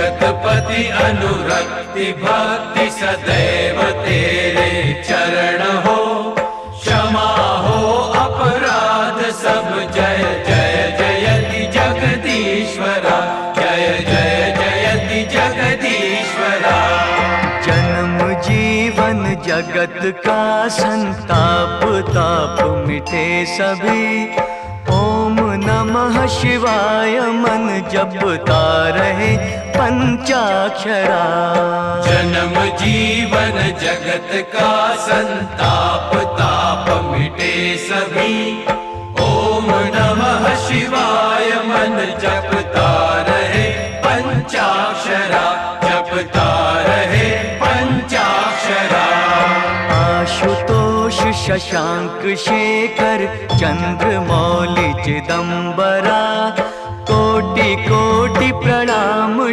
जगतपति अनुरक्ति भक्ति सदैव तेरे चरण हो। क्षमा हो अपराध सब, जय जय जयति जगदीश्वरा, जय जय जयति जगदीश्वरा। जन्म जीवन जगत का संताप ताप मिटे सभी। ओम नमः शिवाय मन जपता रहे पंचाक्षरा। जन्म जीवन जगत का संताप ताप मिटे सभी। ओम नमः शिवाय मन जपता रहे पंचाक्षरा, जपता रहे पंचाक्षरा। आशुतोष शशांक शेखर चंद्रमौलि चिदंबरा, कोटि कोटि प्रणाम